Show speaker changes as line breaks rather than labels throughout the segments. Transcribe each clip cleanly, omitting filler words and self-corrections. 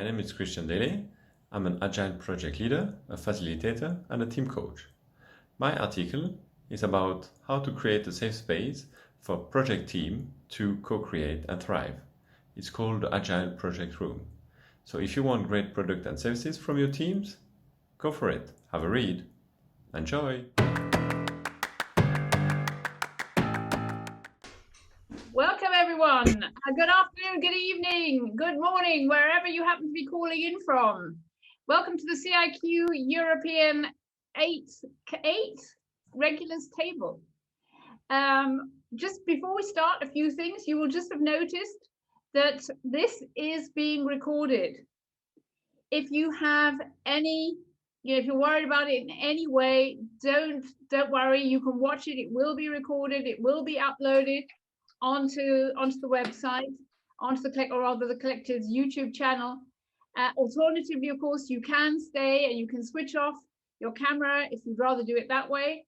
My name is Christian Delez. I'm an Agile Project Leader, a facilitator, and a team coach. My article is about how to create a safe space for project team to co-create and thrive. It's called the Agile Project Room. So if you want great product and services from your teams, go for it. Have a read. Enjoy.
Welcome everyone. Good afternoon, good evening, good morning, wherever you happen to be calling in from. Welcome to the CIQ European 8 Regulars Table. Just before we start, a few things. You will just have noticed that this is being recorded. If you have any, if you're worried about it in any way, don't worry. You can watch it. It will be recorded. It will be uploaded onto the website, onto the collective's YouTube channel. Alternatively, of course, you can stay and you can switch off your camera if you'd rather do it that way.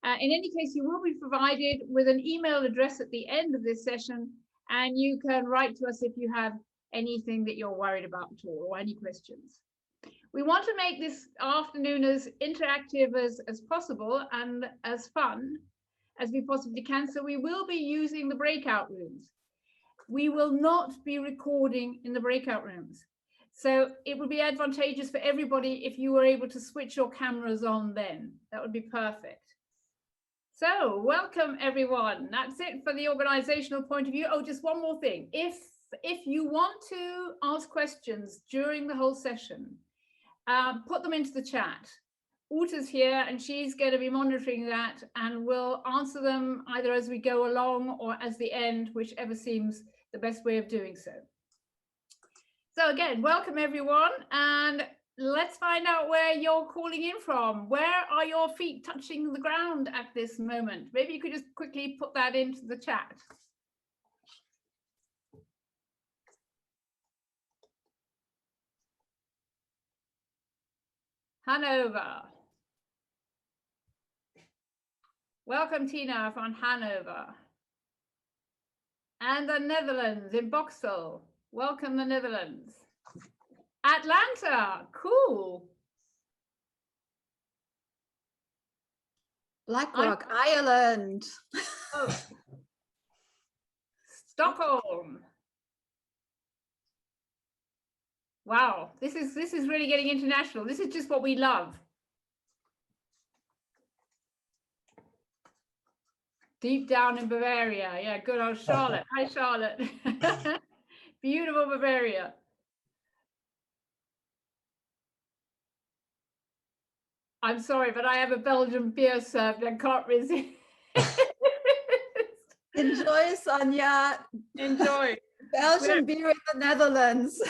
In any case, you will be provided with an email address at the end of this session, and you can write to us if you have anything that you're worried about at all or any questions. We want to make this afternoon as interactive as possible and as fun as we possibly can, so we will be using the breakout rooms. We will not be recording in the breakout rooms, so it would be advantageous for everybody if you were able to switch your cameras on then. That would be perfect. So welcome everyone. That's it for the organizational point of view. Oh, just one more thing. If you want to ask questions during the whole session, put them into the chat. Uta's here and she's going to be monitoring that, and we'll answer them either as we go along or as the end, whichever seems the best way of doing so. So again, welcome everyone, and let's find out where you're calling in from. Where are your feet touching the ground at this moment? Maybe you could just quickly put that into the chat. Hanover. Welcome, Tina, from Hanover. And the Netherlands, in Boxel. Welcome, the Netherlands. Atlanta, cool.
Blackrock, Ireland.
Oh. Stockholm. Wow, this is really getting international. This is just what we love. Deep down in Bavaria. Yeah, good old Charlotte. Hi, Charlotte. Beautiful Bavaria. I'm sorry, but I have a Belgian beer served. I can't resist.
Enjoy, Sonia.
Enjoy.
Belgian beer in the Netherlands.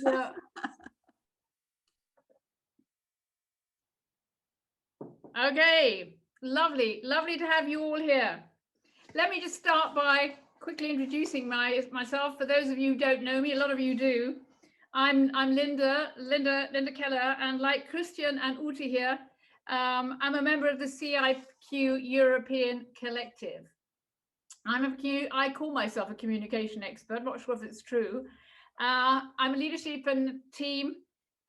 Yeah. Okay. Lovely to have you all here. Let me just start by quickly introducing myself. For those of you who don't know me, a lot of you do. I'm Linda Keller, and like Christian and Ute here, I'm a member of the CIQ European Collective. I call myself a communication expert, not sure if it's true. I'm a leadership and team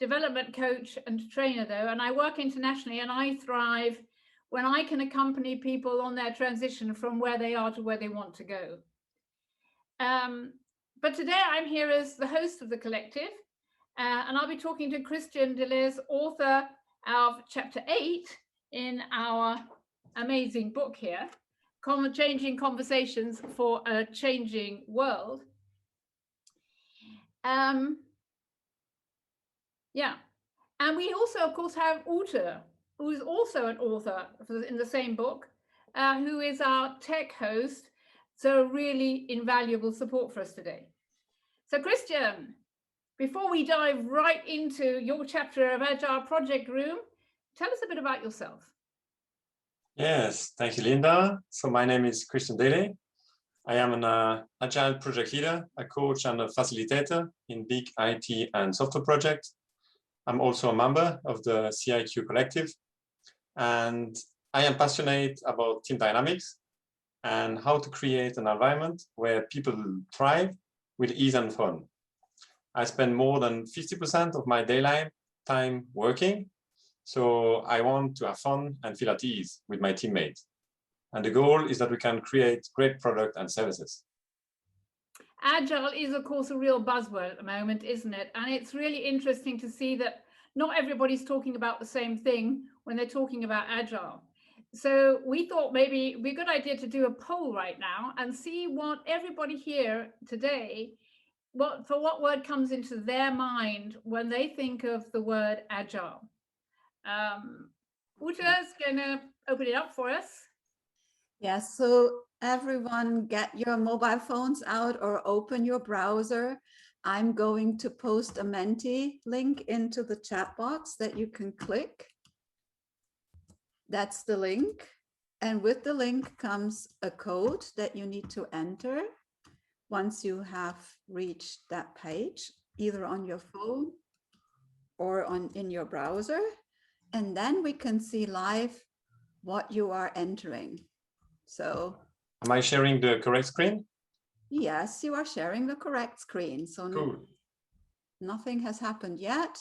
development coach and trainer though, and I work internationally, and I thrive when I can accompany people on their transition from where they are to where they want to go. But today I'm here as the host of the collective, and I'll be talking to Christian Delez, author of chapter 8 in our amazing book here, Changing Conversations for a Changing World. Yeah, and we also, of course, have Ute, who is also an author in the same book, who is our tech host, so really invaluable support for us today. So Christian, before we dive right into your chapter of Agile Project Room, tell us a bit about yourself.
Yes, thank you, Linda. So my name is Christian Delez. I am an Agile Project Leader, a coach and a facilitator in big IT and software projects. I'm also a member of the CIQ Collective, and I am passionate about team dynamics and how to create an environment where people thrive with ease and fun. I spend more than 50% of my daylight time working. So I want to have fun and feel at ease with my teammates. And the goal is that we can create great product and services.
Agile is, of course, a real buzzword at the moment, isn't it? And it's really interesting to see that not everybody's talking about the same thing when they're talking about Agile. So we thought maybe it'd be a good idea to do a poll right now and see what everybody here today, what word comes into their mind when they think of the word Agile. Uta's going to open it up for us.
Yes, so everyone get your mobile phones out or open your browser. I'm going to post a Menti link into the chat box that you can click. That's the link. And with the link comes a code that you need to enter once you have reached that page, either on your phone or in your browser. And then we can see live what you are entering. So,
am I sharing the correct screen?
Yes, you are sharing the correct screen. So
cool.
Nothing has happened yet,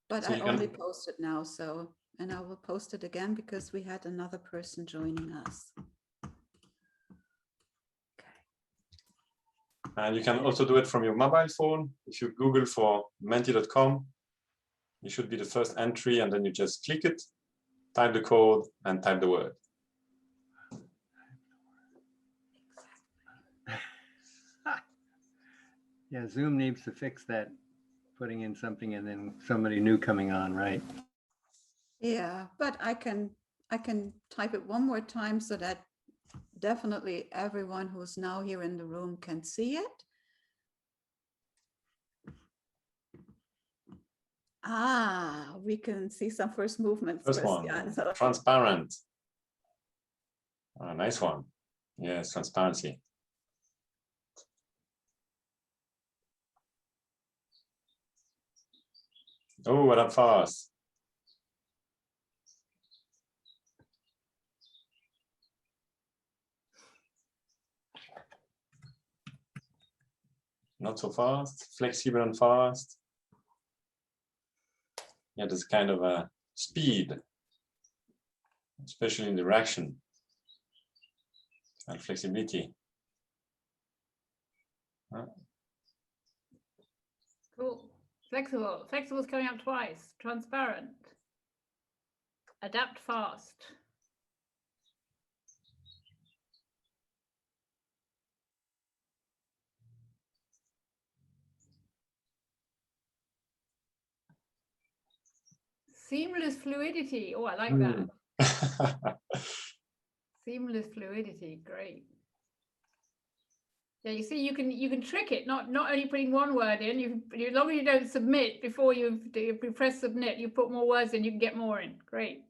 but so I only posted now. So, and I will post it again because we had another person joining us. Okay.
And you can also do it from your mobile phone. If you Google for menti.com, it should be the first entry, and then you just click it, type the code, and type the word.
Yeah, Zoom needs to fix that, putting in something and then somebody new coming on, right?
Yeah, but I can type it one more time so that definitely everyone who's now here in the room can see it. Ah, we can see some first movements.
First one, transparent. Oh, nice one. Yes, transparency. Oh, what up fast. Not so fast, flexible and fast. Yeah, there's kind of a speed, especially in direction and flexibility.
Cool. Flexible. Flexible is coming up twice. Transparent. Adapt fast. Seamless fluidity. Oh, I like that. Seamless fluidity. Great. Yeah, you see, you can trick it. Not only putting one word in. As long as you don't submit before you press submit, you put more words in. You can get more in. Great.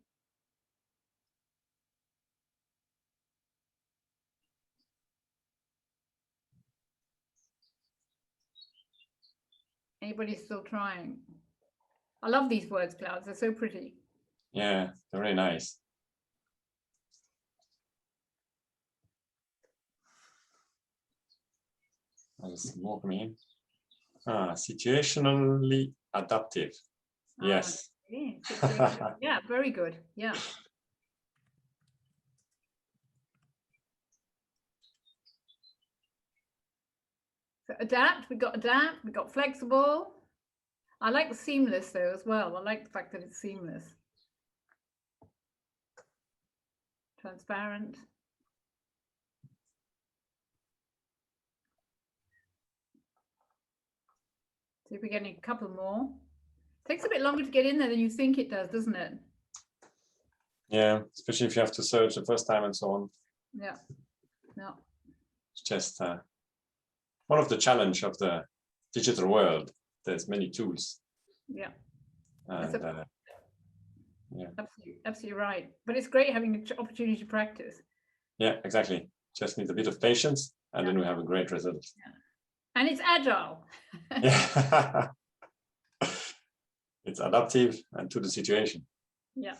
Anybody still trying? I love these words clouds. They're so pretty.
Yeah, they're really nice. There's more coming in. Situationally adaptive. Yes.
Yeah, very good. Yeah. So adapt, we got flexible. I like seamless though as well. I like the fact that it's seamless. Transparent. See if we get a couple more. Takes a bit longer to get in there than you think it does, doesn't it?
Yeah, especially if you have to search the first time and so on.
Yeah. No.
It's just one of the challenge of the digital world. There's many tools.
Yeah.
And, yeah.
Absolutely right. But it's great having the opportunity to practice.
Yeah, exactly. Just need a bit of patience, and then we have a great result.
Yeah. And it's agile.
Yeah. It's adaptive and to the situation.
Yeah.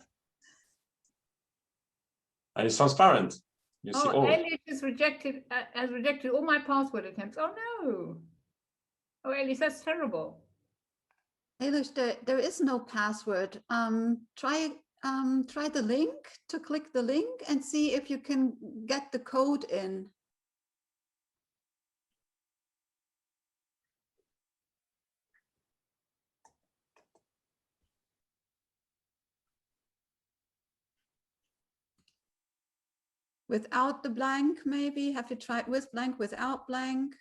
And it's transparent. You see,
Elliot has rejected all my password attempts. Oh no. Oh, Elise, that's terrible.
Eilish, there is no password. Try the link, to click the link and see if you can get the code in. Without the blank, maybe. Have you tried with blank, without blank?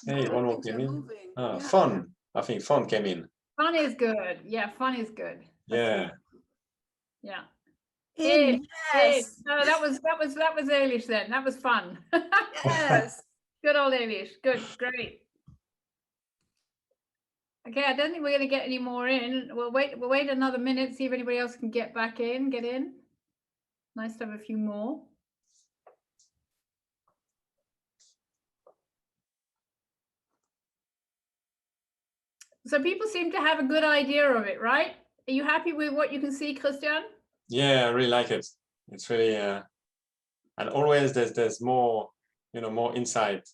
Hey, one more
Things
came
are
in.
moving.
Ah,
Yeah.
fun. I think fun came in.
Fun is good. Yeah, fun is good. That's
Yeah.
good. Yeah.
In, yes.
No, that was Eilish then. That was fun.
Yes.
Good old Eilish. Good, great. Okay, I don't think we're going to get any more in. We'll wait another minute, see if anybody else can get back in, get in. Nice to have a few more. So people seem to have a good idea of it, right? Are you happy with what you can see, Christian?
Yeah, I really like it. It's really and always there's more, more insight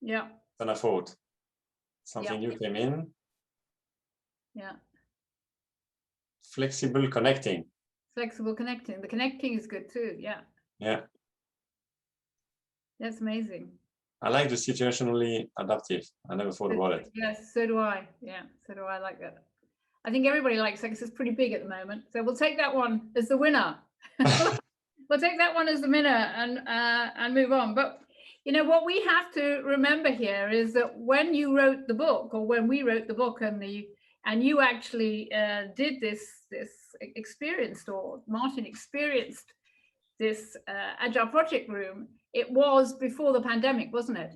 Yeah.
than I thought. Something
Yeah.
new came in.
Yeah.
Flexible connecting.
Flexible connecting. The connecting is good too. Yeah.
Yeah.
That's amazing.
I like the situationally adaptive. I never thought about it.
Yes, so do I. Yeah, so do I. Like that. I think everybody likes it because it's pretty big at the moment. So we'll take that one as the winner. We'll take that one as the winner and move on. But what we have to remember here is that when you wrote the book, or when we wrote the book, and you actually did this experienced, or Martin experienced this Agile Project Room, it was before the pandemic, wasn't it?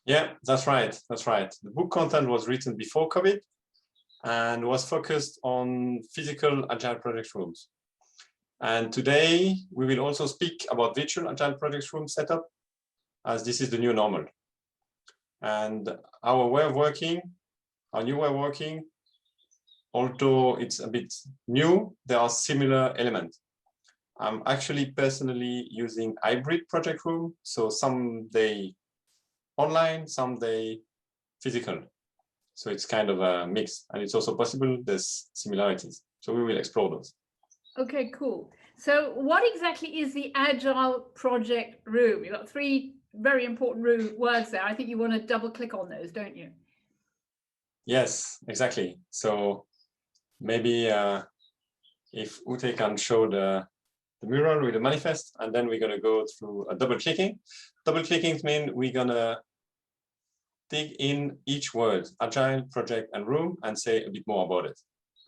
Yeah, that's right. That's right. The book content was written before COVID and was focused on physical Agile Project Rooms. And today we will also speak about virtual Agile Project Room setup, as this is the new normal. And our way of working, our new way of working, although it's a bit new, there are similar elements. I'm actually personally using hybrid project room, so some day online, some day physical. So it's kind of a mix, and it's also possible there's similarities. So we will explore those.
Okay, cool. So what exactly is the Agile Project Room? You've got three very important words there. I think you want to double click on those, don't you?
Yes, exactly. So maybe if Ute can show the mural with the manifest, and then we're going to go through a double clicking. Double clicking means we're going to dig in each word, Agile, Project, and Room, and say a bit more about it.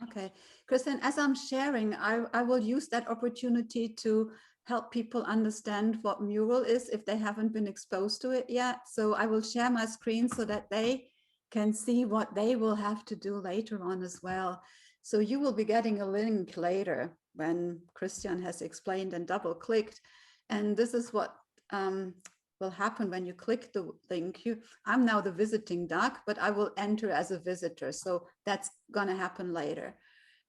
Okay, Christian, as I'm sharing, I will use that opportunity to help people understand what mural is if they haven't been exposed to it yet. So I will share my screen so that they can see what they will have to do later on as well. So you will be getting a link later when Christian has explained and double clicked. And this is what will happen when you click the link. I'm now the visiting duck, but I will enter as a visitor. So that's going to happen later.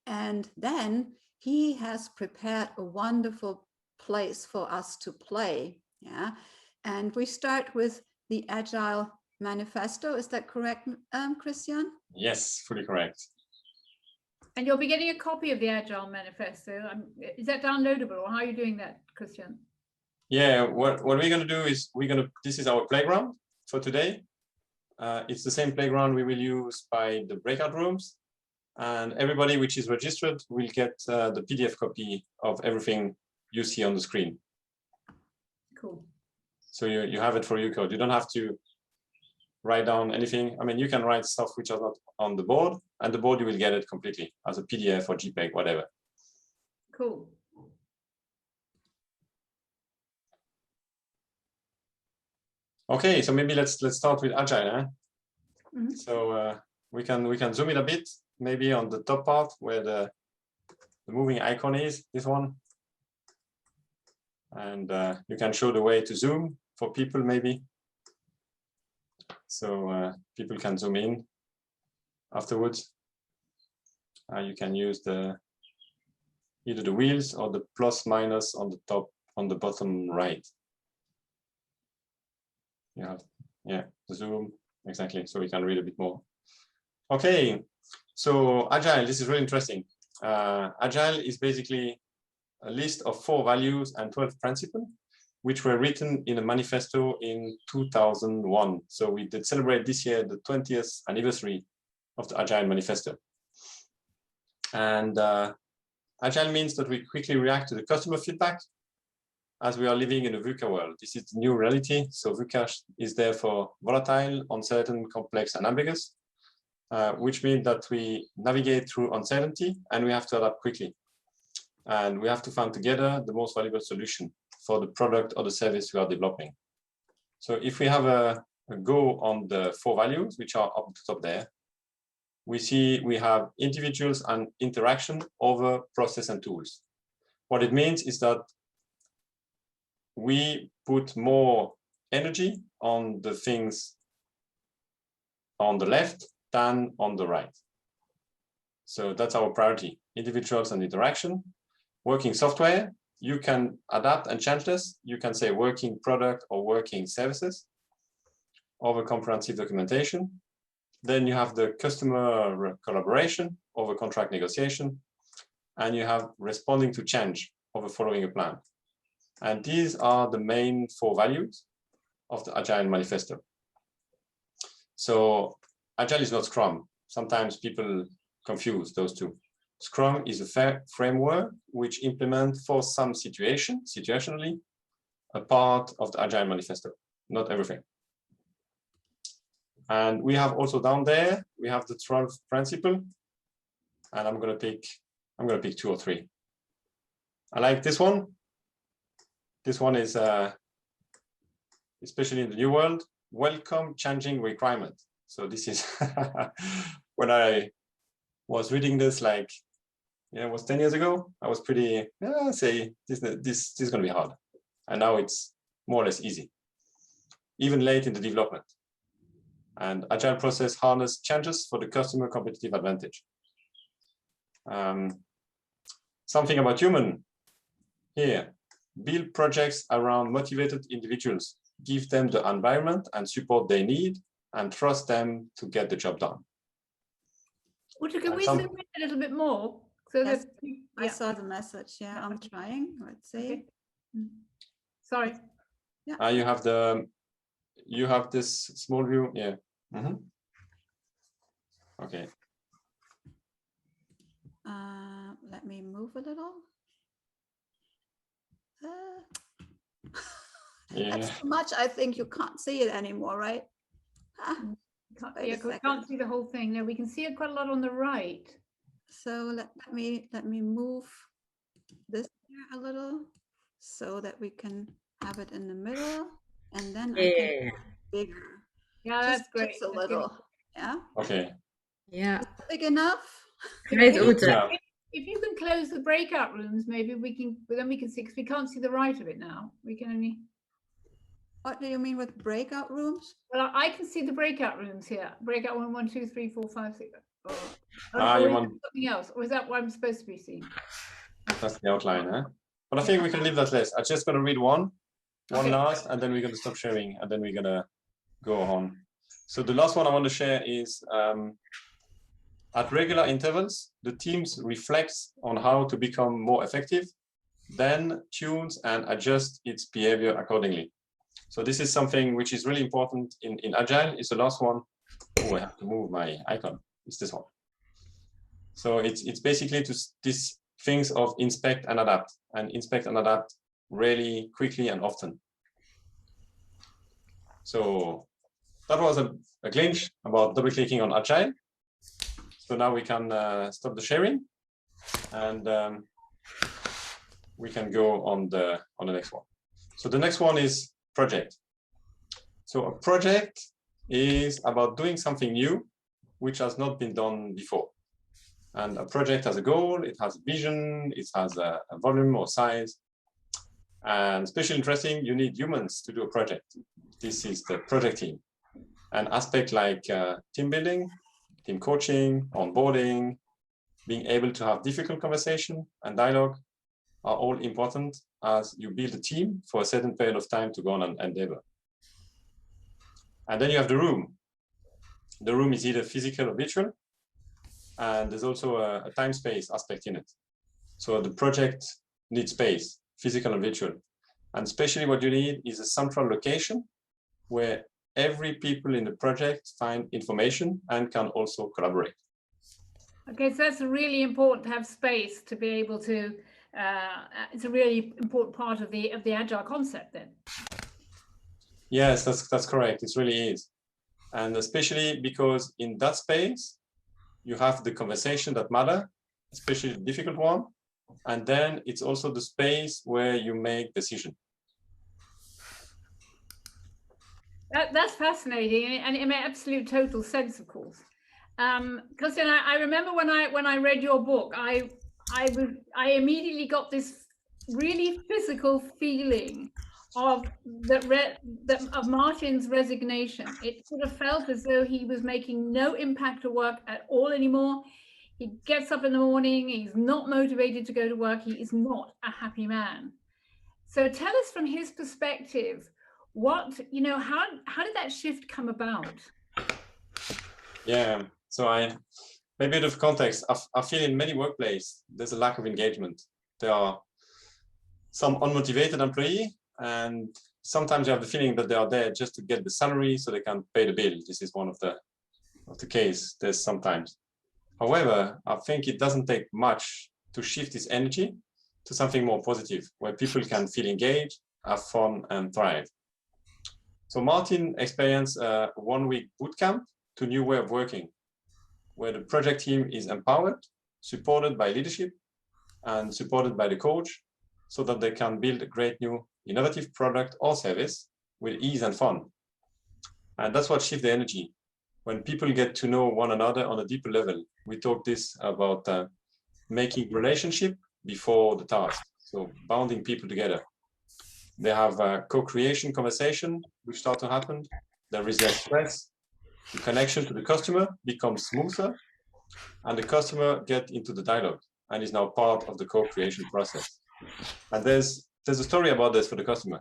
And then he has prepared a wonderful place for us to play. Yeah. And we start with the Agile Manifesto. Is that correct, Christian?
Yes, fully correct.
And you'll be getting a copy of the Agile Manifesto. Is that downloadable, or how are you doing that, Christian?
Yeah, what we're going to do is this is our playground for today. It's the same playground we will use by the breakout rooms. And everybody which is registered will get the PDF copy of everything you see on the screen.
Cool.
So you have it for your code. You don't have to write down anything. I mean, you can write stuff which are not on the board, and the board you will get it completely as a PDF or JPEG, whatever.
Cool.
Okay, so maybe let's start with Agile. Eh?
Mm-hmm.
So we can zoom in a bit, maybe on the top part where the moving icon is, this one. And you can show the way to zoom for people maybe. So people can zoom in afterwards. You can use either the wheels or the plus minus on the top, on the bottom right. You have, yeah, zoom, exactly, so we can read a bit more. Okay, so Agile, this is really interesting. Agile is basically a list of 4 values and 12 principles, which were written in a manifesto in 2001. So we did celebrate this year the 20th anniversary of the Agile Manifesto. And Agile means that we quickly react to the customer feedback as we are living in a VUCA world. This is the new reality. So VUCA is therefore volatile, uncertain, complex, and ambiguous, which means that we navigate through uncertainty and we have to adapt quickly. And we have to find together the most valuable solution for the product or the service we are developing. So if we have a go on the 4 values, which are up the top there, we see we have individuals and interaction over process and tools. What it means is that we put more energy on the things on the left than on the right. So that's our priority, individuals and interaction. Working software, you can adapt and change this. You can say working product or working services over comprehensive documentation. Then you have the customer collaboration over contract negotiation. And you have responding to change over following a plan. And these are the main 4 values of the Agile Manifesto. So Agile is not Scrum. Sometimes people confuse those two. Scrum is a framework which implements for some situationally, a part of the Agile Manifesto, not everything. And we have also down there, we have the 12 principle, and I'm gonna pick 2 or 3. I like this one. This one is, especially in the new world, welcome changing requirement. So this is when I was reading this, like, yeah, it was 10 years ago. I was pretty, say, this is going to be hard. And now it's more or less easy, even late in the development. And Agile process harness changes for the customer competitive advantage. Something about human here. Build projects around motivated individuals. Give them the environment and support they need and trust them to get the job done.
Can we zoom in a little bit more? So
Yes,
that, yeah.
I saw the message. Yeah, I'm trying. Let's see.
Okay. Sorry.
Yeah.
You have this small view. Yeah. Mm-hmm. Okay.
Let me move a little.
Yeah.
That's too much. I think you can't see it anymore, right?
We can't see the whole thing. No, we can see it quite a lot on the right.
So let me move this here a little so that we can have it in the middle, and then I can make it bigger.
Yeah, that's
Just
great.
a little. Yeah.
Okay.
Yeah.
Big enough.
Great, Ute.
Yeah.
If you can close the breakout rooms, maybe we can. Then we can see, because we can't see the right of it now. We can only.
What do you mean with breakout rooms?
Well, I can see the breakout rooms here. Breakout 1, 1, 2, 3, 4, 5, 6. Or
You
is
want
it something else, or is that what I'm supposed to be seeing?
that's the outline, huh? But I think we can leave that list. I'm just going to read one last, and then we're going to stop sharing, and then we're going to go on. So the last one I want to share is at regular intervals, the teams reflects on how to become more effective, then tunes and adjusts its behavior accordingly. So this is something which is really important in Agile. It's the last one. Oh, I have to move my icon. It's this one. So it's basically these things of inspect and adapt really quickly and often. So that was a glimpse about double clicking on Agile. So now we can stop the sharing, and we can go on the next one. So the next one is project. So a project is about doing something new, which has not been done before. And a project has a goal, it has a vision, it has a volume or size. And especially interesting, you need humans to do a project. This is the project team. An aspect like team building, team coaching, onboarding, being able to have difficult conversation and dialogue are all important as you build a team for a certain period of time to go on and endeavor. And then you have the room. The room is either physical or virtual, and there's also a time-space aspect in it. So the project needs space, physical and virtual. And especially what you need is a central location where every people in the project find information and can also collaborate.
Okay, so that's really important to have space to be able to, it's a really important part of the Agile concept then.
Yes, that's correct. It really is. And especially because in that space, you have the conversation that matter, especially the difficult one. And then it's also the space where you make decision.
That's fascinating, and it made absolute total sense, of course. Christian, I remember when I read your book, I immediately got this really physical feeling of of Martin's resignation. It sort of felt as though he was making no impact to work at all anymore. He gets up in the morning, he's not motivated to go to work, he is not a happy man. So tell us from his perspective, how did that shift come about?
Yeah, so maybe a bit of context. I feel in many workplaces, there's a lack of engagement. There are some unmotivated employees, and sometimes you have the feeling that they are there just to get the salary so they can pay the bill. This is one of the case. There's sometimes. However, I think it doesn't take much to shift this energy to something more positive, where people can feel engaged, have fun, and thrive. So Martin experienced a 1-week bootcamp to a new way of working, where the project team is empowered, supported by leadership, and supported by the coach, so that they can build a great new innovative product or service with ease and fun. And that's what shifts the energy. When people get to know one another on a deeper level, we talk this about making relationship before the task. So bounding people together. They have a co-creation conversation, which start to happen. There is less stress. The connection to the customer becomes smoother, and the customer get into the dialogue and is now part of the co-creation process. And there's a story about this for the customer.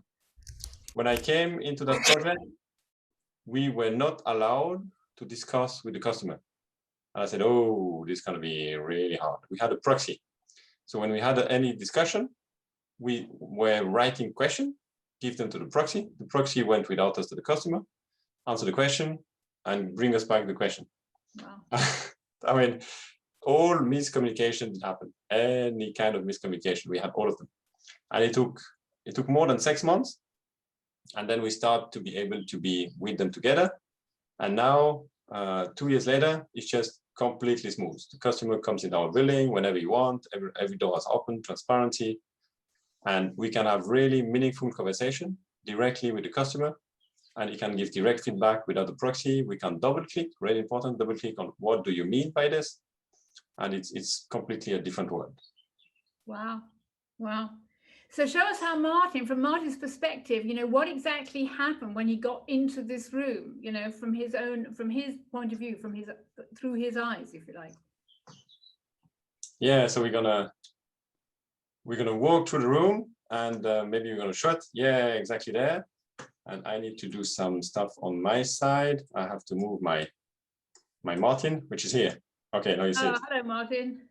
When I came into that project, we were not allowed to discuss with the customer. And I said, oh, this is going to be really hard. We had a proxy. So when we had any discussion, we were writing question, give them to the proxy. The proxy went without us to the customer, answer the question, and bring us back the question. Wow. I mean, all miscommunication did happen. Any kind of miscommunication, we had all of them. And it took more than 6 months. And then we start to be able to be with them together. And now, 2 years later, it's just completely smooth. The customer comes in our building whenever you want. Every door is open, transparency. And we can have really meaningful conversation directly with the customer. And you can give direct feedback without the proxy. We can double click, really important, double click on what do you mean by this? And it's completely a different world. Wow.
Wow. So show us how from Martin's perspective, what exactly happened when he got into this room, from his point of view, through his eyes, if you like.
Yeah, so we're gonna walk through the room, and maybe we're gonna show it. Yeah, exactly there. And I need to do some stuff on my side. I have to move my Martin, which is here. Okay, now you see it.
Hello, Martin.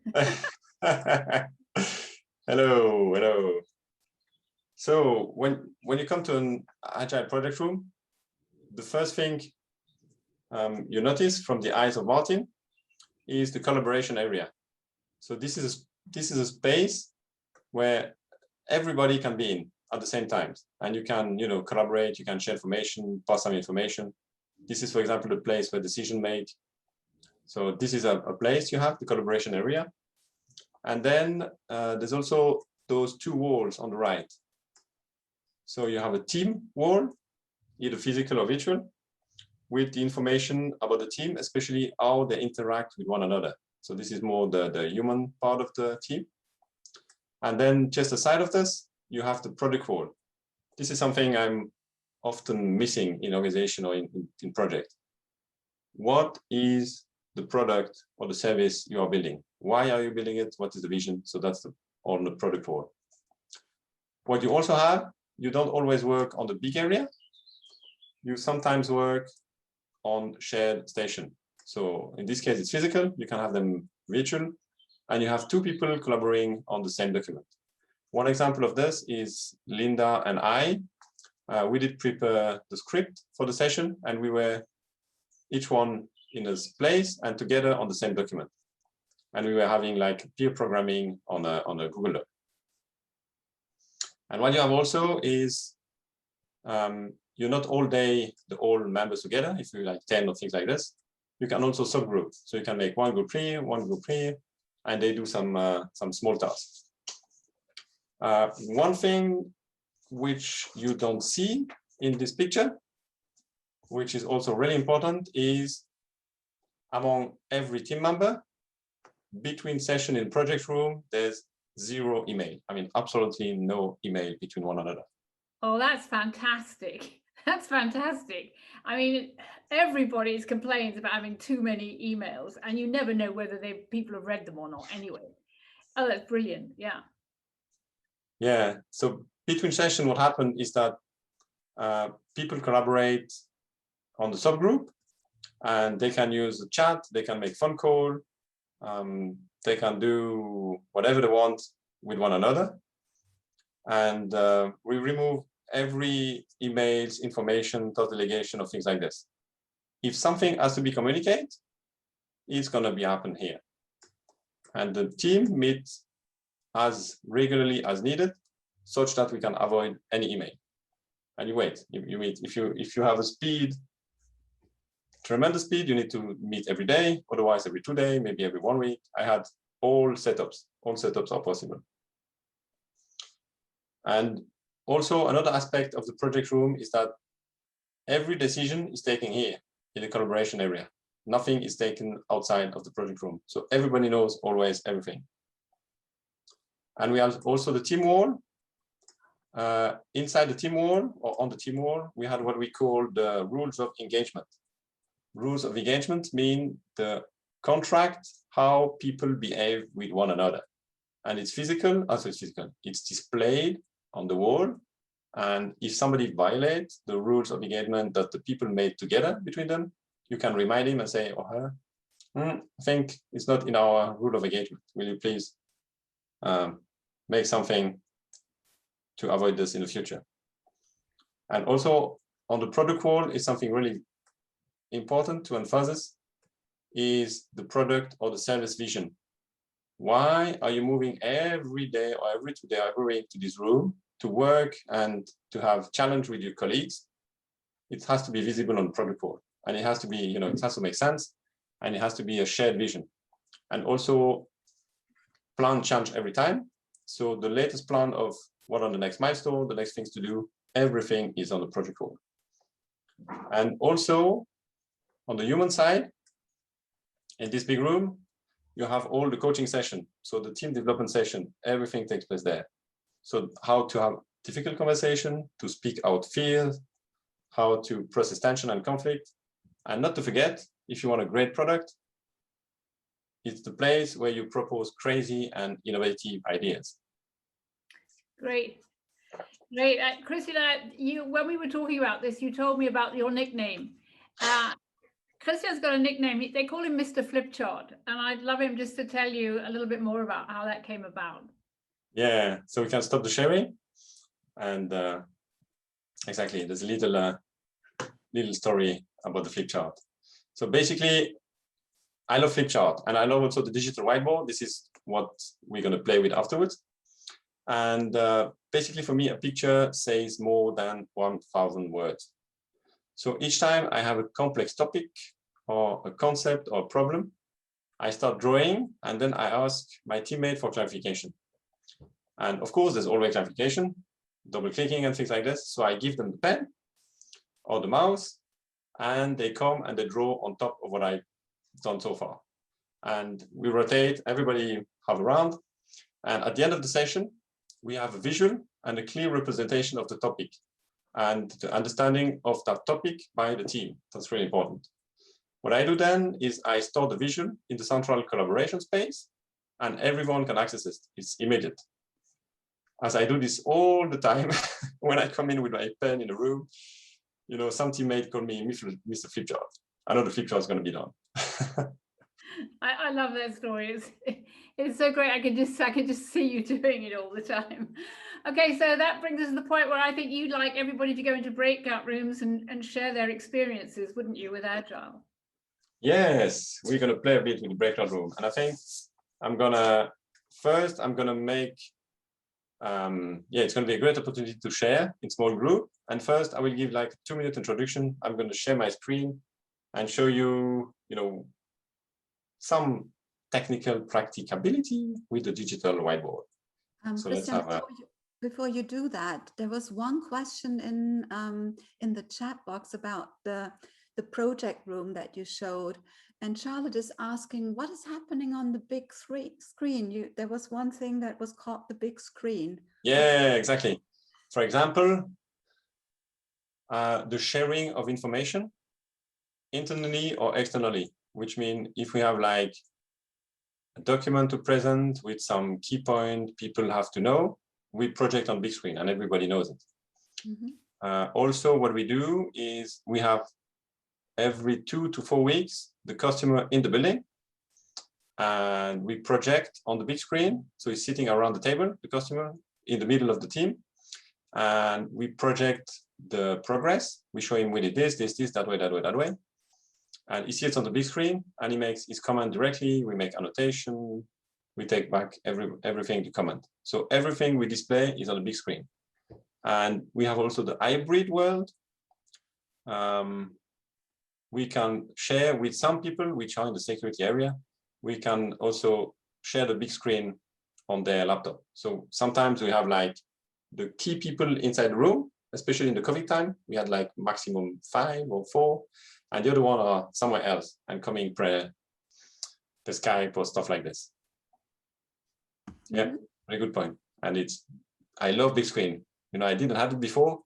Hello. So when you come to an Agile Project Room, the first thing you notice from the eyes of Martin is the collaboration area. So this is a space where everybody can be in at the same time, and you can collaborate, you can share information, pass some information. This is, for example, the place where decision made. So this is a place you have, the collaboration area. And then there's also those 2 walls on the right. So you have a team wall, either physical or virtual, with the information about the team, especially how they interact with one another. So this is more the human part of the team. And then just aside of this, you have the product wall. This is something I'm often missing in organization or in project. What is the product or the service you are building. Why are you building it? What is the vision? So that's on the product wall. What you also have, you don't always work on the big area. You sometimes work on shared station. So in this case, it's physical. You can have them virtual, and you have two people collaborating on the same document. One example of this is Linda and I. We did prepare the script for the session, and we were each one in his place and together on the same document. And we were having like peer programming on a Google Doc. And what you have also is you're not all day all members together. If you like 10 or things like this, you can also subgroup. So you can make one group here, and they do some small tasks. One thing which you don't see in this picture, which is also really important, is among every team member, between session in project room, there's 0 email. I mean, absolutely no email between one another.
Oh, that's fantastic. That's fantastic. I mean, everybody complains about having too many emails, and you never know whether people have read them or not anyway. Oh, that's brilliant. Yeah.
Yeah. So between session, what happened is that people collaborate on the subgroup, and they can use the chat, they can make phone call, they can do whatever they want with one another. And we remove every emails, information, thought delegation, or things like this. If something has to be communicated, it's going to be happen here. And the team meets as regularly as needed, such that we can avoid any email. And you wait, you meet, if you have a speed, tremendous speed, you need to meet every day, otherwise every 2 days, maybe every 1 week. I had all setups are possible. And also another aspect of the project room is that every decision is taken here in the collaboration area. Nothing is taken outside of the project room. So everybody knows always everything. And we have also the team wall. Inside the team wall, or on the team wall, we had what we call the rules of engagement. Rules of engagement mean the contract, how people behave with one another. And it's physical, it's displayed on the wall. And if somebody violates the rules of engagement that the people made together between them, you can remind him and say, or her, I think it's not in our rule of engagement. Will you please make something to avoid this in the future? And also on the product wall is something really important to emphasize, is the product or the service vision. Why are you moving every day or every 2 days, every week to this room to work and to have challenge with your colleagues? It has to be visible on the product wall, and it has to be, it has to make sense, and it has to be a shared vision. And also plan change every time. So the latest plan of what are the next milestone, the next things to do, everything is on the project wall. And also on the human side, in this big room, you have all the coaching session. So the team development session, everything takes place there. So how to have difficult conversation, to speak out fears, how to process tension and conflict. And not to forget, if you want a great product, it's the place where you propose crazy and innovative ideas.
Great. Great. Christian, when we were talking about this, you told me about your nickname. Christian's got a nickname. They call him Mr. Flipchart. And I'd love him just to tell you a little bit more about how that came about.
Yeah, so we can stop the sharing. And exactly, there's a little story about the flipchart. So basically, I love flipchart, and I love also the digital whiteboard. This is what we're going to play with afterwards. And basically, for me, a picture says more than 1,000 words. So each time I have a complex topic or a concept or problem, I start drawing, and then I ask my teammate for clarification. And of course, there's always clarification, double clicking and things like this. So I give them the pen or the mouse, and they come and they draw on top of what I've done so far. And we rotate, everybody have a round. And at the end of the session, we have a visual and a clear representation of the topic and the understanding of that topic by the team. That's really important. What I do then is I store the vision in the central collaboration space, and everyone can access it. It's immediate. As I do this all the time, when I come in with my pen in the room, you know, some teammate call me Mr. Flipchart. I know the flipchart is going to be done.
I love that story. It's so great. I could just see you doing it all the time. Okay, so that brings us to the point where I think you'd like everybody to go into breakout rooms and share their experiences, wouldn't you, with Agile?
Yes, we're going to play a bit with the breakout room. And I think I'm going to make, it's going to be a great opportunity to share in small group. And first, I will give like a 2-minute introduction. I'm going to share my screen and show you, you know, some technical practicability with the digital whiteboard. So let's
Christian,
have
before you do that, there was one question in the chat box about the project room that you showed, and Charlotte is asking what is happening on the big screen. There was one thing that was called the big screen.
Yeah, exactly. For example, the sharing of information internally or externally, which means if we have like a document to present with some key point people have to know, we project on big screen and everybody knows it. Mm-hmm. Also, what we do is we have every 2 to 4 weeks the customer in the building, and we project on the big screen. So he's sitting around the table, the customer in the middle of the team, and we project the progress. We show him we did this, that way. And he sits on the big screen and he makes his comment directly. We make annotation. We take back everything to comment. So everything we display is on the big screen. And we have also the hybrid world. We can share with some people which are in the security area. We can also share the big screen on their laptop. So sometimes we have like the key people inside the room, especially in the COVID time. We had like maximum 5 or 4. And the other one are somewhere else and coming the Skype or stuff like this. Yeah, very good point. And I love big screen. You know, I didn't have it before,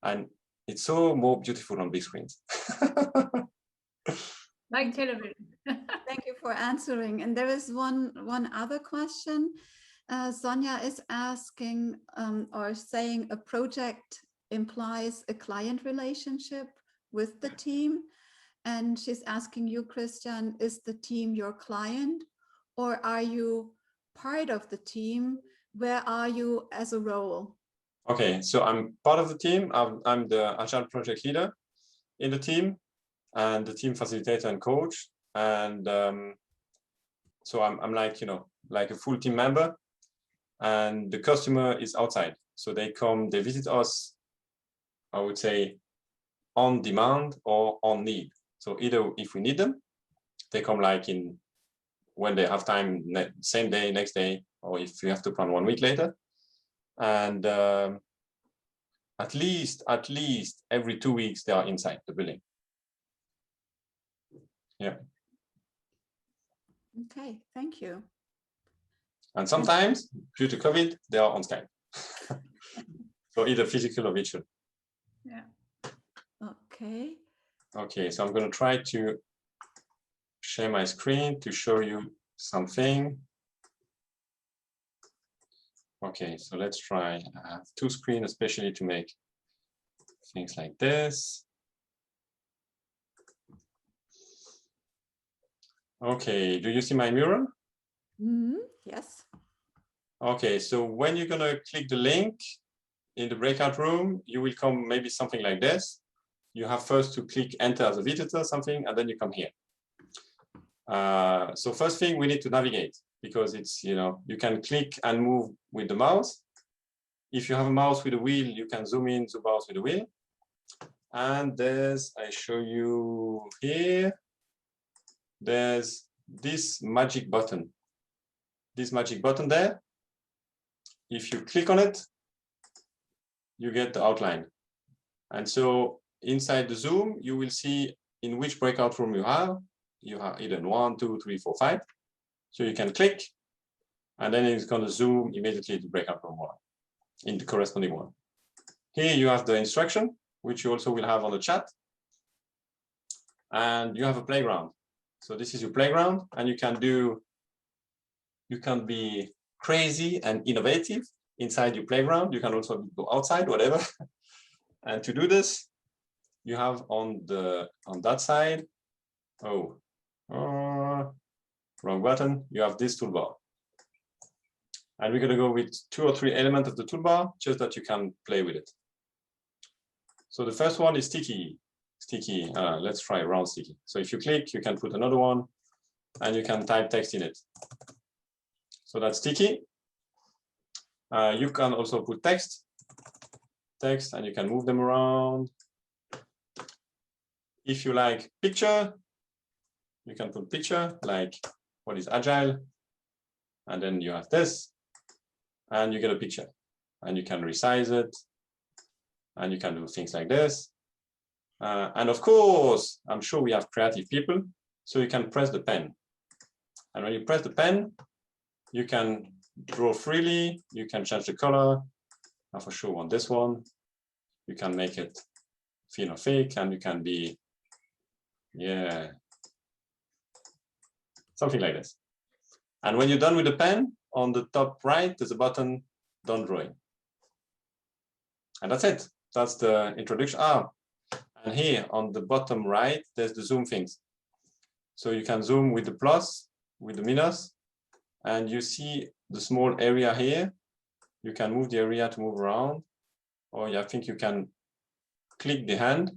and it's so more beautiful on big screens.
Like television.
Thank you for answering. And there is one other question. Sonia is asking or saying a project implies a client relationship with the team. And she's asking you, Christian, is the team your client, or are you part of the team? Where are you as a role?
Okay, so I'm part of the team. I'm the Agile project leader in the team and the team facilitator and coach. And so I'm like, you know, like a full team member, and the customer is outside. So they visit us, I would say, on demand or on need. So either if we need them, they come like when they have time, same day, next day, or if you have to plan 1 week later. And at least every 2 weeks, they are inside the building. Yeah.
Okay, thank you.
And sometimes, due to COVID, they are on Skype. So either physical or virtual.
Yeah.
Okay.
Okay, so I'm going to try to share my screen to show you something. Okay, so let's try. I have 2 screens, especially to make things like this. Okay, do you see my mural?
Mm-hmm. Yes.
Okay, so when you're going to click the link in the breakout room, you will come maybe something like this. You have first to click enter as a visitor, something, and then you come here. So first thing, we need to navigate, because it's, you know, you can click and move with the mouse. If you have a mouse with a wheel, you can zoom in, zoom out with the wheel. And I show you here, there's this magic button. This magic button there, if you click on it, you get the outline. And so inside the Zoom, you will see in which breakout room you have. You have either 1, 2, 3, 4, 5. So you can click, and then it's going to zoom immediately to breakout room 1, in the corresponding one. Here you have the instruction, which you also will have on the chat. and you have a playground. So this is your playground, and you can be crazy and innovative inside your playground. You can also go outside, whatever. And to do this, you have on that side, wrong button, you have this toolbar. And we're going to go with 2 or 3 elements of the toolbar, just that you can play with it. So the first one is sticky. Let's try round sticky. So if you click, you can put another one, and you can type text in it. So that's sticky. You can also put text, and you can move them around. If you like picture, you can put picture, like what is Agile, and then you have this, and you get a picture, and you can resize it, and you can do things like this. And of course, I'm sure we have creative people, so you can press the pen. And when you press the pen, you can draw freely, you can change the color. I for sure want this one. You can make it thin or thick, and you can be, something like this. And when you're done with the pen, on the top right, there's a button, Done Drawing. And that's it. That's the introduction. And here on the bottom right, there's the zoom things. So you can zoom with the plus, with the minus, and you see the small area here. You can move the area to move around, or I think you can click the hand.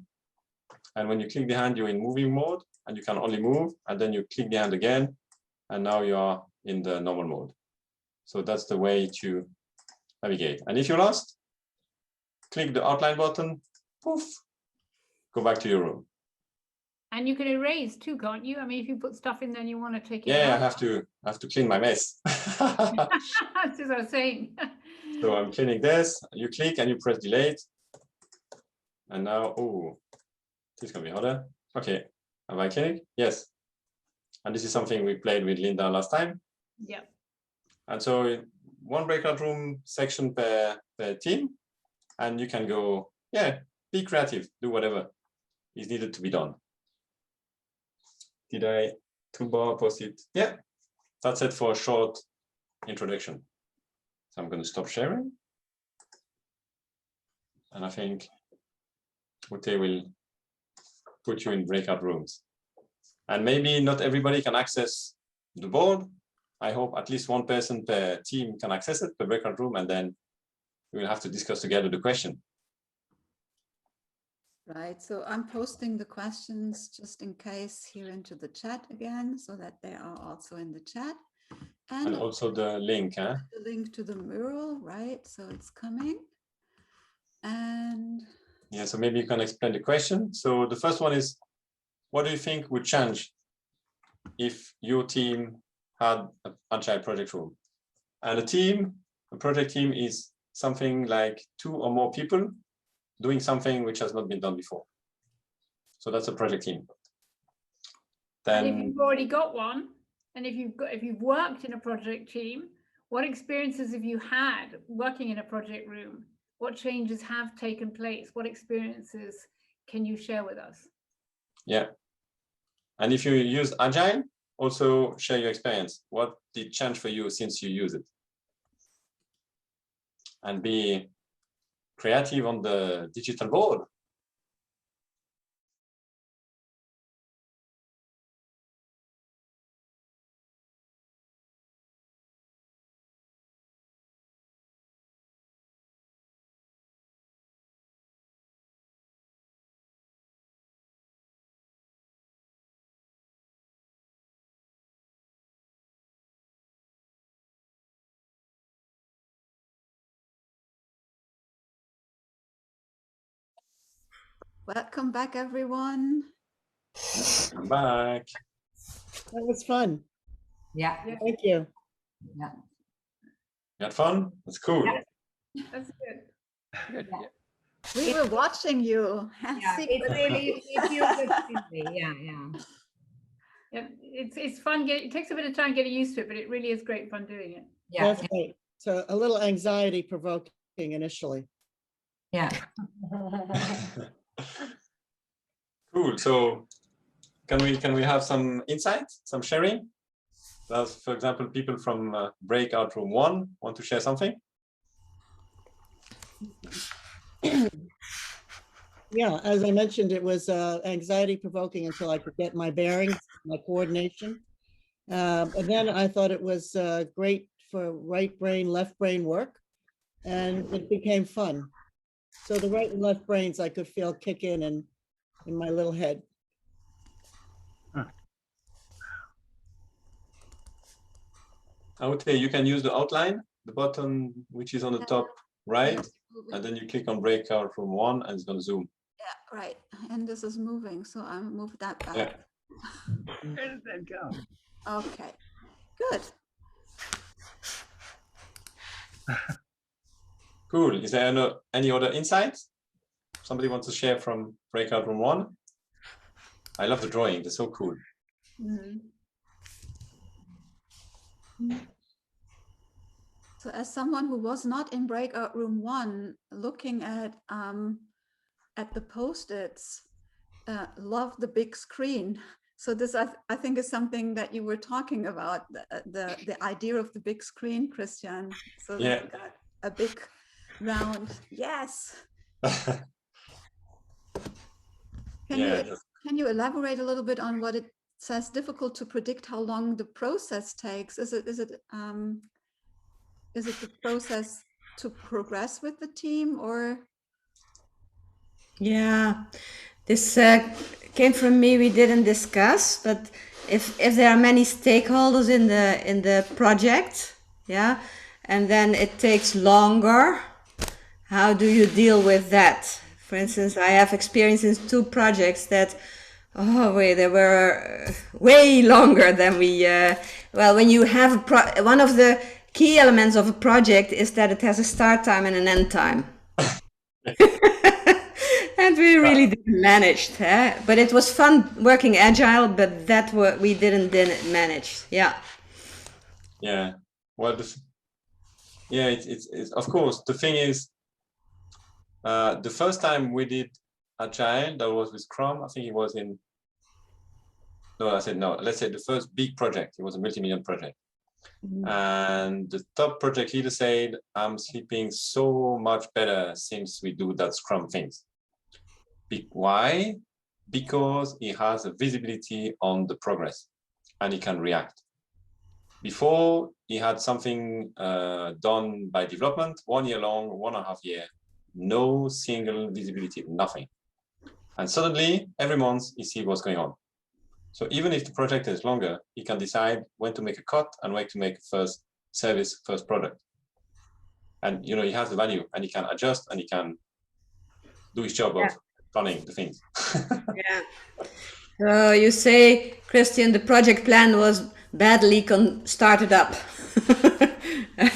And when you click the hand, you're in moving mode, and you can only move, and then you click the hand again, and now you are in the normal mode. So that's the way to navigate. And if you're lost, click the outline button, poof, go back to your room.
And you can erase too, can't you? I mean, if you put stuff in there and you want to take it
Yeah,
out.
I have to clean my mess.
That's what I was saying.
So I'm cleaning this. You click and you press delete. And now, this is gonna be harder. Okay, have I clicked? Yes. And this is something we played with Linda last time.
Yeah.
And so 1 breakout room section per team, and you can go, be creative, do whatever is needed to be done. Did I toolbar post it? Yeah, that's it for a short introduction. So I'm going to stop sharing. And I think Ute will put you in breakout rooms. And maybe not everybody can access the board. I hope at least one person per team can access it, per breakout room, and then we will have to discuss together the question.
Right, so I'm posting the questions just in case here into the chat again, so that they are also in the chat.
And also the link,
The link to the mural, right? So it's coming. And
yeah, so maybe you can explain the question. So the first one is, what do you think would change if your team had an Agile project room? And a project team is something like 2 or more people doing something which has not been done before. So that's a project team. Then,
and if you've already got one, and if you've worked in a project team, what experiences have you had working in a project room? What changes have taken place? What experiences can you share with us?
Yeah. And if you use Agile, also share your experience. What did change for you since you use it? And be creative on the digital board.
welcome back, everyone.
Come back.
That was fun.
Yeah.
Thank you.
Yeah.
You had fun? That's cool.
Yeah. That's good.
We were watching you.
Yeah, it really it feels good. Yeah.
Yeah, it's fun. It takes a bit of time getting used to it, but it really is great fun doing it.
Yeah.
That's great. So a little anxiety provoking initially.
Yeah.
Cool. So can we have some insights, some sharing? Does, for example, people from breakout room 1 want to share something?
Yeah, as I mentioned, it was anxiety provoking until I could get my bearings, my coordination. And then I thought it was great for right brain, left brain work, and it became fun. So the right and left brains I could feel kick in my little head.
I would say you can use the outline, the button which is on the top right, and then you click on breakout room 1 and it's going to zoom.
Yeah, right. And this is moving, so I moved that back.
Yeah.
Where did that go?
Okay, good.
Cool. Is there any other insights? Somebody wants to share from breakout room 1? I love the drawing. They're so cool.
So as someone who was not in breakout room 1, looking at the post-its, love the big screen. So this I think is something that you were talking about, the idea of the big screen, Christian. So
Yeah.
we've got a big round. Yes. Can you elaborate a little bit on what it says? Difficult to predict how long the process takes. Is it the process to progress with the team, or?
Yeah, this came from me. We didn't discuss, but if there are many stakeholders in the project, yeah, and then it takes longer, how do you deal with that? For instance, I have experience in 2 projects that, they were way longer than we. Well, when you have one of the key elements of a project is that it has a start time and an end time. And we really didn't manage, but it was fun working agile, but that we didn't manage. Yeah.
Yeah. Well, it's of course the thing is, the first time we did agile, that was with Scrum. I think it was in. No, I said no. Let's say the first big project. It was a multi-million project, and the top project leader said, "I'm sleeping so much better since we do that Scrum things." Why? Because he has a visibility on the progress and he can react. Before, he had something done by development, 1 year long, 1.5 years, no single visibility, nothing. And suddenly, every month, he sees what's going on. So even if the project is longer, he can decide when to make a cut and when to make first service, first product. And he has the value and he can adjust and he can do his job of planning the things.
Yeah. So you say, Christian, the project plan was badly started up.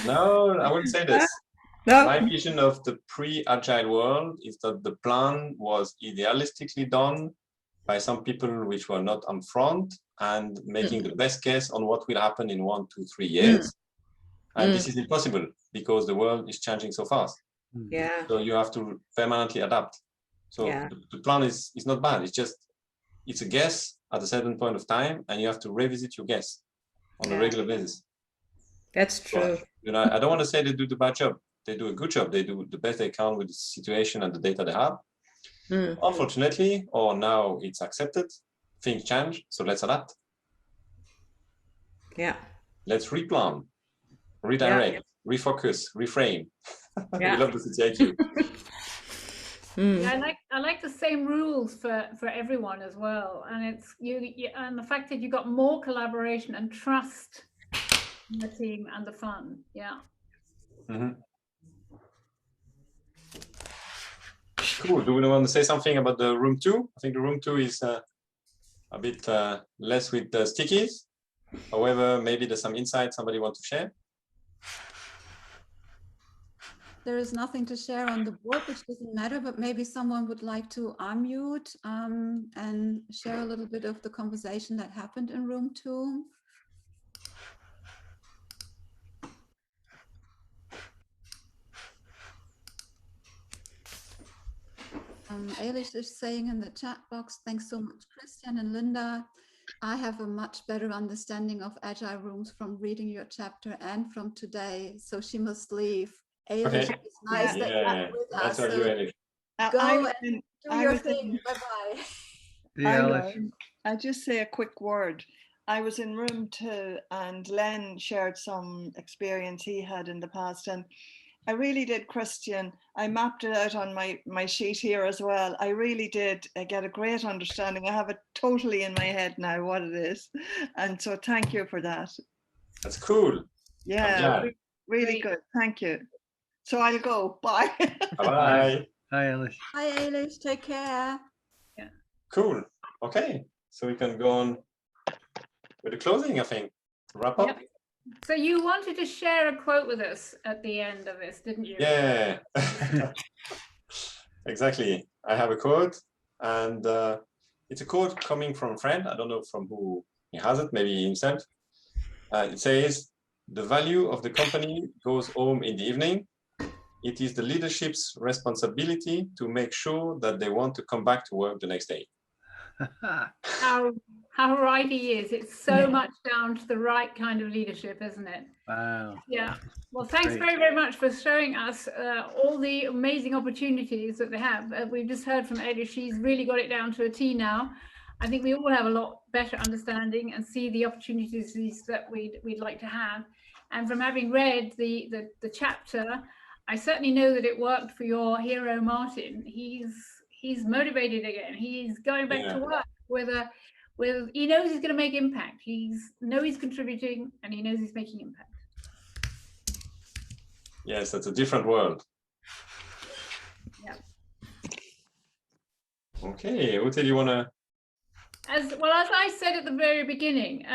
No, I wouldn't say this.
No.
My vision of the pre-agile world is that the plan was idealistically done by some people which were not on front and making the best guess on what will happen in 1, 2, 3 years. And this is impossible because the world is changing so fast.
Yeah.
So you have to permanently adapt. So the plan is not bad. It's a guess at a certain point of time, and you have to revisit your guess on a regular basis.
That's true.
But, I don't want to say they do the bad job. They do a good job. They do the best they can with the situation and the data they have. Unfortunately, or now it's accepted, things change, so let's adapt.
Yeah.
Let's replan, redirect, refocus, reframe. We love the CTIQ.
Yeah, I like the same rules for everyone as well, and it's you and the fact that you got more collaboration and trust in the team and the fun. Yeah.
Cool. Do we want to say something about the room 2? I think the room 2 is a bit less with the stickies. However, maybe there's some insight somebody wants to share.
There is nothing to share on the board, which doesn't matter, but maybe someone would like to unmute and share a little bit of the conversation that happened in room 2. Eilish is saying in the chat box, thanks so much, Christian and Linda. I have a much better understanding of Agile Rooms from reading your chapter and from today, so she must leave. Eilish,
Okay.
it's nice that you're
Yeah,
with
that's
us.
what you
So
Eilish.
go
I was
and
in,
do
I
your
was in,
thing. Bye-bye.
See,
I know.
Alice.
I'll just say a quick word. I was in room 2 and Len shared some experience he had in the past, and I really did, Christian. I mapped it out on my sheet here as well. I really did get a great understanding. I have it totally in my head now what it is. And so thank you for that.
That's cool.
Yeah,
glad.
really
Great.
good. Thank you. So I'll go. Bye.
Bye-bye.
Hi, Alice.
Hi, Eilish. Take care.
Cool. Okay, so we can go on with the closing, I think. Wrap up.
Yep. So you wanted to share a quote with us at the end of this, didn't you?
Yeah, exactly. I have a quote, and it's a quote coming from a friend. I don't know from who he has it, maybe himself. It says, "The value of the company goes home in the evening. It is the leadership's responsibility to make sure that they want to come back to work the next day."
How right he is. It's so much down to the right kind of leadership, isn't it?
Wow.
Yeah. Well, thanks
Great.
very, very much for showing us all the amazing opportunities that they have. We've just heard from Ada. She's really got it down to a T now. I think we all have a lot better understanding and see the opportunities that we'd like to have. And from having read the chapter, I certainly know that it worked for your hero, Martin. He's motivated again. He's going back to work with he knows he's going to make impact. He's contributing, and he knows he's making impact.
Yes, that's a different world.
Yeah.
Okay, Ute, do you want to?
As I said at the very beginning,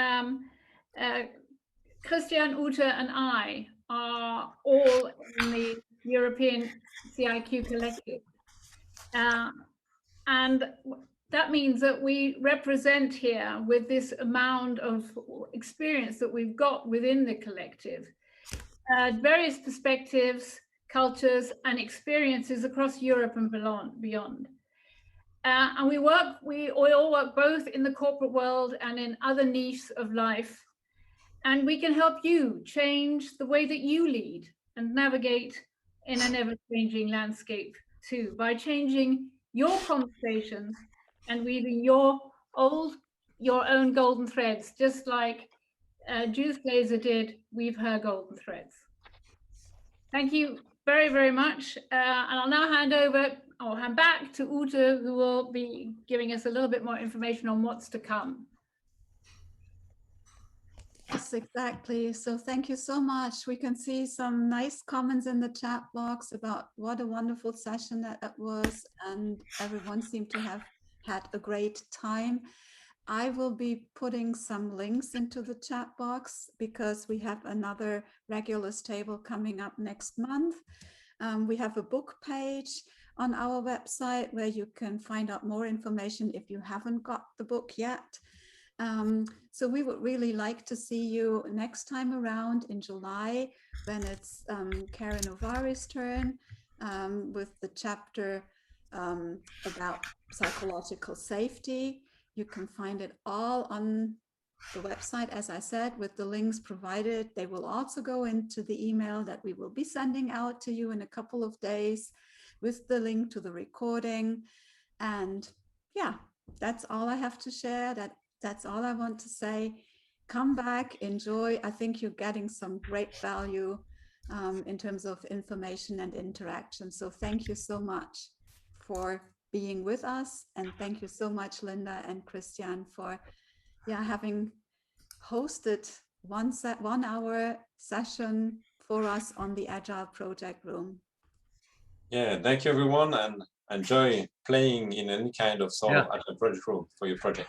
Christian, Ute, and I are all in the European CIQ collective. And that means that we represent here, with this amount of experience that we've got within the collective, various perspectives, cultures, and experiences across Europe and beyond. And we all work both in the corporate world and in other niches of life. And we can help you change the way that you lead and navigate in an ever-changing landscape too, by changing your conversations and weaving your own golden threads, just like Judith Glaser did weave her golden threads. Thank you very, very much. And I'll now hand back to Ute, who will be giving us a little bit more information on what's to come.
Yes, exactly. So thank you so much. We can see some nice comments in the chat box about what a wonderful session that was, and everyone seemed to have had a great time. I will be putting some links into the chat box because we have another Regulus table coming up next month. We have a book page on our website where you can find out more information if you haven't got the book yet. So we would really like to see you next time around in July, when it's Karen Ovari's turn with the chapter about psychological safety. You can find it all on the website, as I said, with the links provided. They will also go into the email that we will be sending out to you in a couple of days with the link to the recording. And yeah, that's all I have to share. That's all I want to say. Come back, enjoy. I think you're getting some great value in terms of information and interaction. So thank you so much for being with us. And thank you so much, Linda and Christian, for having hosted 1 hour session for us on the Agile Project Room.
Yeah, thank you everyone, and enjoy playing in any kind of sort of Agile Project Room for your project.